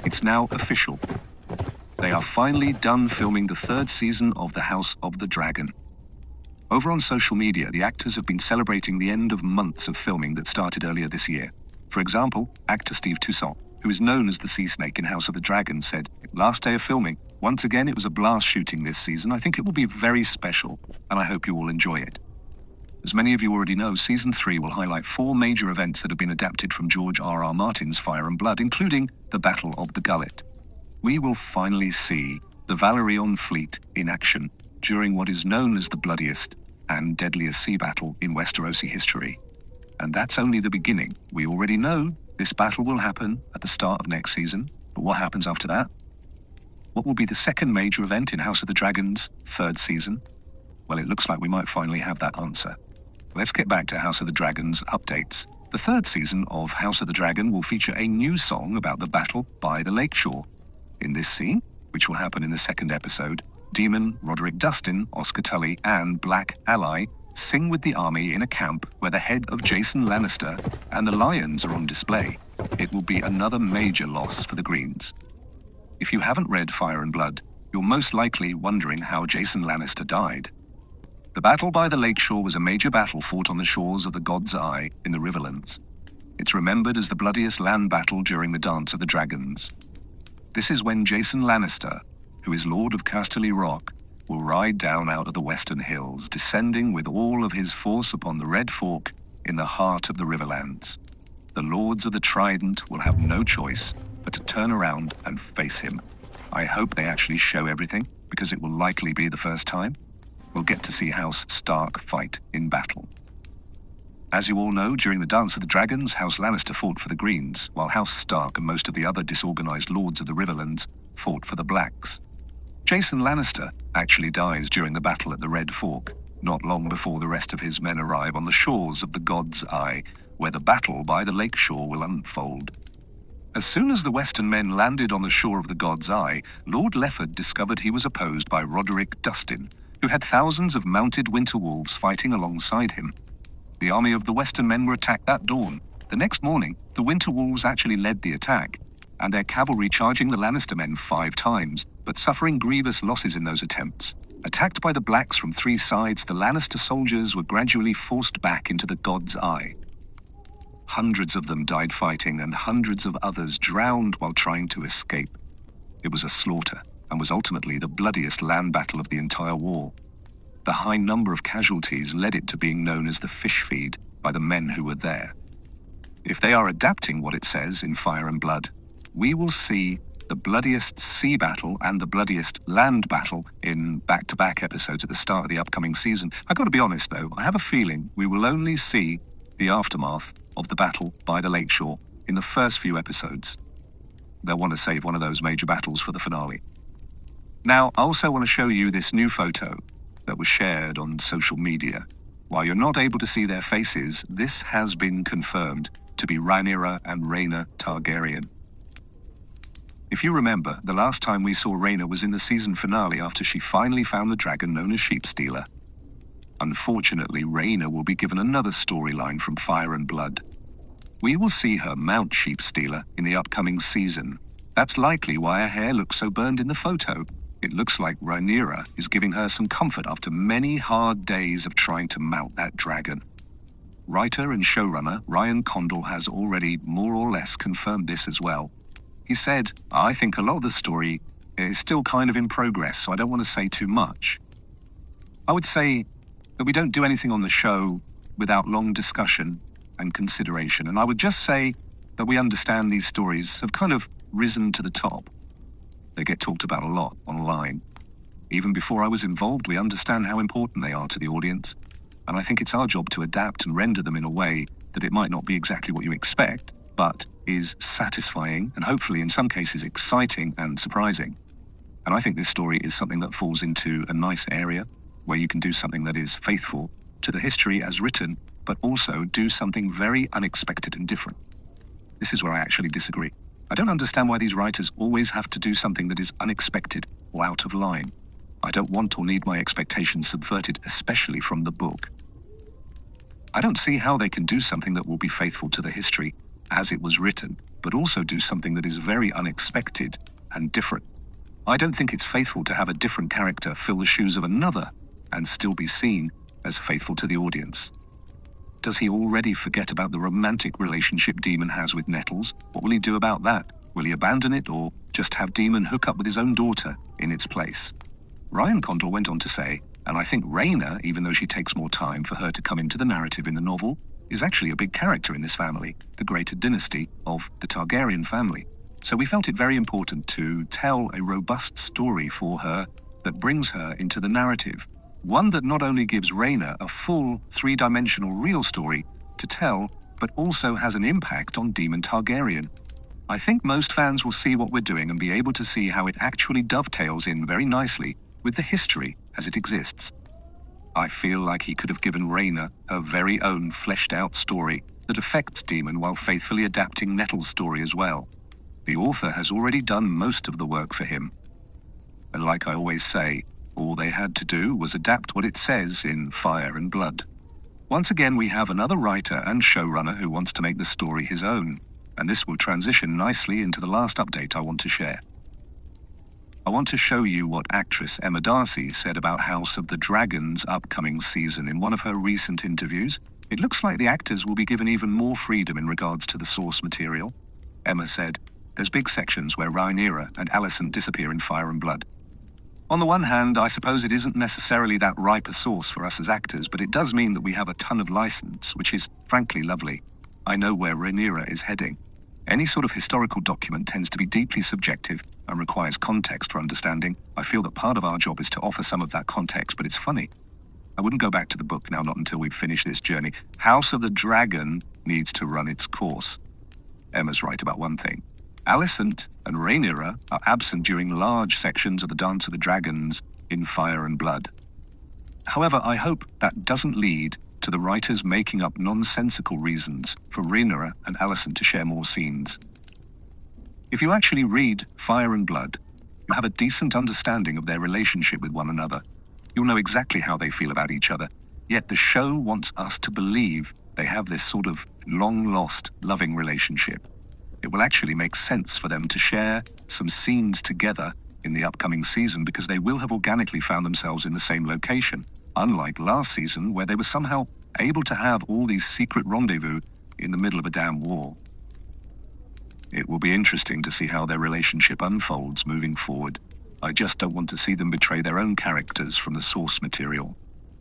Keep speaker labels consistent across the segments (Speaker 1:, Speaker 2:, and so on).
Speaker 1: It's now official. They are finally done filming the third season of The House of the Dragon. Over on social media, the actors have been celebrating the end of months of filming that started earlier this year. For example, actor Steve Toussaint, who is known as the Sea Snake in House of the Dragon, said, "Last day of filming. Once again, it was a blast shooting this season. I think it will be very special, and I hope you all enjoy it." As many of you already know, Season 3 will highlight 4 major events that have been adapted from George R.R. Martin's Fire and Blood, including the Battle of the Gullet. We will finally see the Valerion fleet in action during what is known as the bloodiest and deadliest sea battle in Westerosi history. And that's only the beginning. We already know this battle will happen at the start of next season, but what happens after that? What will be the second major event in House of the Dragon's third season? Well, it looks like we might finally have that answer. Let's get back to House of the Dragon's updates. The third season of House of the Dragon will feature a new song about the battle by the lakeshore. In this scene, which will happen in the second episode, Demon, Roderick Dustin, Oscar Tully, and Black Ally sing with the army in a camp where the head of Jason Lannister and the lions are on display. It will be another major loss for the Greens. If you haven't read Fire and Blood, you're most likely wondering how Jason Lannister died. The battle by the lakeshore was a major battle fought on the shores of the God's Eye in the Riverlands. It's remembered as the bloodiest land battle during the Dance of the Dragons. This is when Jason Lannister, who is Lord of Casterly Rock, will ride down out of the western hills, descending with all of his force upon the Red Fork in the heart of the Riverlands. The Lords of the Trident will have no choice but to turn around and face him. I hope they actually show everything, because it will likely be the first time. We'll get to see House Stark fight in battle. As you all know, during the Dance of the Dragons, House Lannister fought for the Greens, while House Stark and most of the other disorganized lords of the Riverlands fought for the Blacks. Jason Lannister actually dies during the battle at the Red Fork, not long before the rest of his men arrive on the shores of the God's Eye, where the battle by the lakeshore will unfold. As soon as the Western men landed on the shore of the God's Eye, Lord Lefford discovered he was opposed by Roderick Dustin, who had thousands of mounted winter wolves fighting alongside him. The army of the Western men were attacked that dawn. The next morning, the winter wolves actually led the attack, and their cavalry charging the Lannister men 5 times, but suffering grievous losses in those attempts. Attacked by the Blacks from 3 sides, the Lannister soldiers were gradually forced back into the God's Eye. Hundreds of them died fighting, and hundreds of others drowned while trying to escape. It was a slaughter, and was ultimately the bloodiest land battle of the entire war. The high number of casualties led it to being known as the fish feed by the men who were there. If they are adapting what it says in Fire and Blood, we will see the bloodiest sea battle and the bloodiest land battle in back-to-back episodes at the start of the upcoming season. I've got to be honest though, I have a feeling we will only see the aftermath of the battle by the lakeshore in the first few episodes. They'll want to save one of those major battles for the finale. Now, I also want to show you this new photo that was shared on social media. While you're not able to see their faces, this has been confirmed to be Rhaenyra and Rhaena Targaryen. If you remember, the last time we saw Rhaena was in the season finale after she finally found the dragon known as Sheepstealer. Unfortunately, Rhaena will be given another storyline from Fire and Blood. We will see her mount Sheepstealer in the upcoming season. That's likely why her hair looks so burned in the photo. It looks like Rhaenyra is giving her some comfort after many hard days of trying to mount that dragon. Writer and showrunner Ryan Condal has already more or less confirmed this as well. He said, "I think a lot of the story is still kind of in progress, so I don't want to say too much. I would say that we don't do anything on the show without long discussion and consideration, and I would just say that we understand these stories have kind of risen to the top. They get talked about a lot online. Even before I was involved, we understand how important they are to the audience, and I think it's our job to adapt and render them in a way that it might not be exactly what you expect, but is satisfying and hopefully in some cases exciting and surprising. And I think this story is something that falls into a nice area where you can do something that is faithful to the history as written, but also do something very unexpected and different. This is where I actually disagree. I don't understand why these writers always have to do something that is unexpected or out of line. I don't want or need my expectations subverted, especially from the book. I don't see how they can do something that will be faithful to the history as it was written, but also do something that is very unexpected and different. I don't think it's faithful to have a different character fill the shoes of another and still be seen as faithful to the audience. Does he already forget about the romantic relationship Daemon has with Nettles? What will he do about that? Will he abandon it or just have Daemon hook up with his own daughter in its place? Ryan Condor went on to say, and I think Rhaena, even though she takes more time for her to come into the narrative in the novel, is actually a big character in this family, the greater dynasty of the Targaryen family. So we felt it very important to tell a robust story for her that brings her into the narrative. One that not only gives Rhaena a full, three-dimensional real story to tell, but also has an impact on Daemon Targaryen. I think most fans will see what we're doing and be able to see how it actually dovetails in very nicely with the history as it exists. I feel like he could have given Rhaena her very own fleshed-out story that affects Daemon while faithfully adapting Nettle's story as well. The author has already done most of the work for him. And like I always say, all they had to do was adapt what it says in Fire and Blood. Once again, we have another writer and showrunner who wants to make the story his own, and this will transition nicely into the last update I want to share. I want to show you what actress Emma Darcy said about House of the Dragon's upcoming season in one of her recent interviews. It looks like the actors will be given even more freedom in regards to the source material. Emma said, "There's big sections where Rhaenyra and Alicent disappear in Fire and Blood. On the one hand, I suppose it isn't necessarily that ripe a source for us as actors, but it does mean that we have a ton of license, which is frankly lovely. I know where Rhaenyra is heading. Any sort of historical document tends to be deeply subjective and requires context for understanding. I feel that part of our job is to offer some of that context, but it's funny. I wouldn't go back to the book now, not until we've finished this journey. House of the Dragon needs to run its course." Emma's right about one thing. Alicent and Rhaenyra are absent during large sections of the Dance of the Dragons in Fire and Blood. However, I hope that doesn't lead to the writers making up nonsensical reasons for Rhaenyra and Alicent to share more scenes. If you actually read Fire and Blood, you have a decent understanding of their relationship with one another. You'll know exactly how they feel about each other, yet the show wants us to believe they have this sort of long-lost, loving relationship. It will actually make sense for them to share some scenes together in the upcoming season because they will have organically found themselves in the same location, unlike last season where they were somehow able to have all these secret rendezvous in the middle of a damn war. It will be interesting to see how their relationship unfolds moving forward. I just don't want to see them betray their own characters from the source material.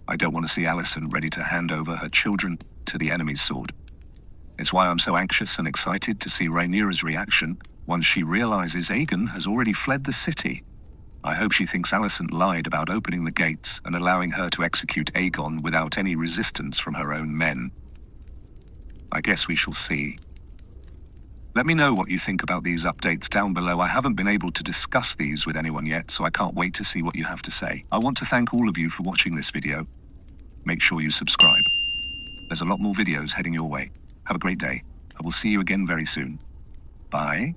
Speaker 1: I don't want to see Alicent ready to hand over her children to the enemy's sword. It's why I'm so anxious and excited to see Rhaenyra's reaction once she realizes Aegon has already fled the city. I hope she thinks Alicent lied about opening the gates and allowing her to execute Aegon without any resistance from her own men. I guess we shall see. Let me know what you think about these updates down below. I haven't been able to discuss these with anyone yet, so I can't wait to see what you have to say. I want to thank all of you for watching this video. Make sure you subscribe. There's a lot more videos heading your way. Have a great day. I will see you again very soon. Bye.